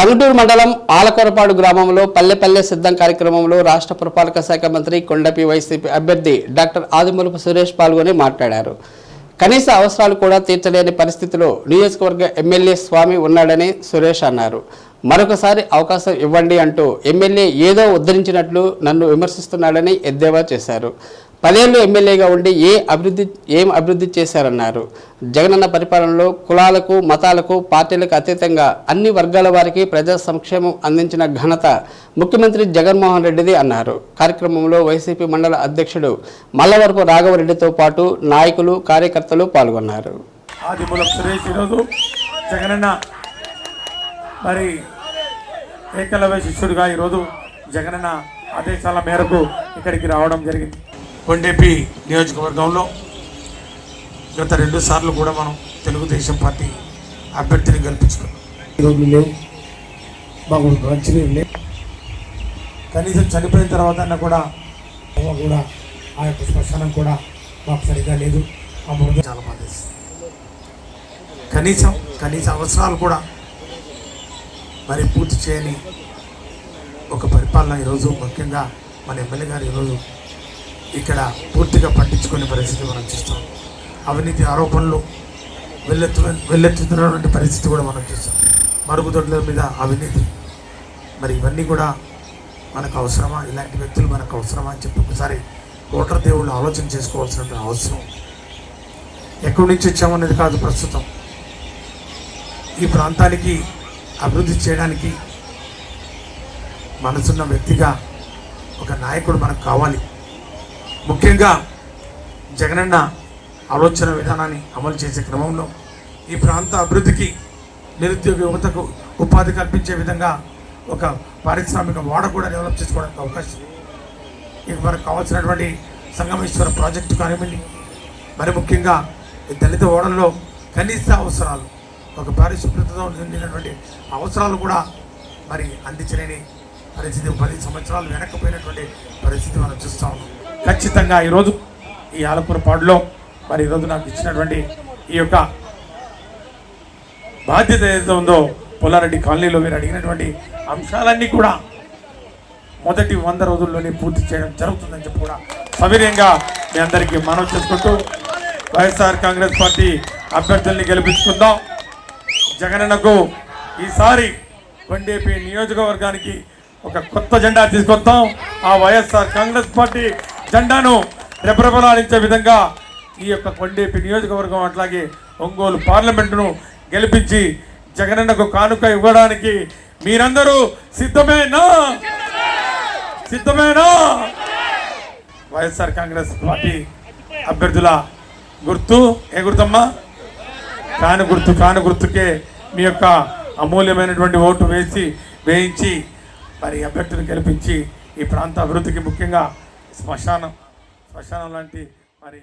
టంగుటూరు మండలం ఆలకొరపాడు గ్రామంలో పల్లె సిద్ధం కార్యక్రమంలో రాష్ట్ర పురపాలక శాఖ మంత్రి కొండపి వైసీపీ అభ్యర్థి డాక్టర్ ఆదిమూలపు సురేష్ పాల్గొని మాట్లాడారు. కనీస అవసరాలు కూడా తీర్చలేని పరిస్థితిలో నియోజకవర్గ ఎమ్మెల్యే స్వామి ఉన్నాడని సురేష్ అన్నారు. మరొకసారి అవకాశం ఇవ్వండి అంటూ ఎమ్మెల్యే ఏదో ఉద్ధరించినట్లు నన్ను విమర్శిస్తున్నాడని ఎద్దేవా చేశారు. 10 ఏళ్లు ఎమ్మెల్యేగా ఉండి ఏం అభివృద్ధి చేశారన్నారు. జగనన్న పరిపాలనలో కులాలకు మతాలకు పార్టీలకు అతీతంగా అన్ని వర్గాల వారికి ప్రజా సంక్షేమం అందించిన ఘనత ముఖ్యమంత్రి జగన్మోహన్ రెడ్డిది అన్నారు. కార్యక్రమంలో వైసీపీ మండల అధ్యక్షుడు మల్లవరపు రాఘవరెడ్డితో పాటు నాయకులు కార్యకర్తలు పాల్గొన్నారు. ఆదిమూలపు సురేష్ ఈరోజు జగనన్న మరి ఏకలవ్య శిష్యుడిగా ఈరోజు జగనన్న ఆదేశాల మేరకు ఇక్కడికి రావడం జరిగింది. కొండేపి నియోజకవర్గంలో గత 2 సార్లు కూడా మనం తెలుగుదేశం పార్టీ అభ్యర్థిని గెలిపించుకున్నాం. ఈరోజు లేవు, మాకు మంచినీరు లేవు. కనీసం చనిపోయిన తర్వాత కూడా ఆ యొక్క శ్మశానం కూడా మాకు సరిగ్గా లేదు. ఆ మృగం చాలా బాధేస్తుంది. కనీస అవసరాలు కూడా మరి పూర్తి చేయని ఒక పరిపాలన ఈరోజు ముఖ్యంగా మన ఎమ్మెల్యే గారు ఈరోజు ఇక్కడ పూర్తిగా పట్టించుకునే పరిస్థితి మనం చూస్తాం. అవినీతి ఆరోపణలు వెళ్ళెత్తుతున్నటువంటి పరిస్థితి కూడా మనం చూస్తాం. మరుగుదొడ్ల మీద అవినీతి, మరి ఇవన్నీ కూడా మనకు అవసరమా? ఇలాంటి వ్యక్తులు మనకు అవసరమా అని చెప్పి ఒకసారి ఓటర్ దేవుళ్ళు ఆలోచన చేసుకోవాల్సినటువంటి అవసరం. ఎక్కడి నుంచి వచ్చామనేది కాదు, ప్రస్తుతం ఈ ప్రాంతానికి అభివృద్ధి చేయడానికి మనసున్న వ్యక్తిగా ఒక నాయకుడు మనకు కావాలి. ముఖ్యంగా జగనన్న ఆలోచన విధానాన్ని అమలు చేసే క్రమంలో ఈ ప్రాంత అభివృద్ధికి, నిరుద్యోగ యువతకు ఉపాధి కల్పించే విధంగా ఒక పారిశ్రామిక వాడ కూడా డెవలప్ చేసుకోవడానికి అవకాశం. ఇక మనకు కావాల్సినటువంటి సంగమేశ్వర ప్రాజెక్టు కానివ్వండి, మరి ముఖ్యంగా ఈ దళిత ఓడల్లో కనీస అవసరాలు, ఒక పారిశుభ్రతతో నిండినటువంటి అవసరాలు కూడా మరి అందించలేని పరిస్థితి, 10 సంవత్సరాలు వెనక్కిపోయినటువంటి పరిస్థితి మనం చూస్తూ ఉన్నాం. ఖచ్చితంగా ఈరోజు ఈ ఆలపురపాడులో మరి ఈరోజు నాకు ఇచ్చినటువంటి ఈ యొక్క బాధ్యత ఏదైతే ఉందో, పుల్లారెడ్డి కాలనీలో మీరు అడిగినటువంటి అంశాలన్నీ కూడా మొదటి 100 రోజుల్లోనే పూర్తి చేయడం జరుగుతుందని చెప్పి కూడా సవినయంగా మీ అందరికీ మనవి చేసుకుంటూ వైఎస్ఆర్ కాంగ్రెస్ పార్టీ అభ్యర్థుల్ని గెలిపించుకుందాం. జగనన్నకు ఈసారి కొండేపి నియోజకవర్గానికి ఒక కొత్త జెండా తీసుకొద్దాం. ఆ వైఎస్ఆర్ కాంగ్రెస్ పార్టీ జెండాను రెపరెపలాడించే విధంగా ఈ యొక్క కొండేపి నియోజకవర్గం అట్లాగే ఒంగోలు పార్లమెంటును గెలిపించి జగనన్నకు కానుక ఇవ్వడానికి మీరందరూ సిద్ధమేనా? వైఎస్ఆర్ కాంగ్రెస్ పార్టీ అభ్యర్థుల గుర్తు ఏ గుర్తమ్మా? కాను గుర్తుకే మీ యొక్క అమూల్యమైనటువంటి ఓటు వేయించి మరి అభ్యర్థులను గెలిపించి ఈ ప్రాంత అభివృద్ధికి, ముఖ్యంగా శ్మశానం లాంటి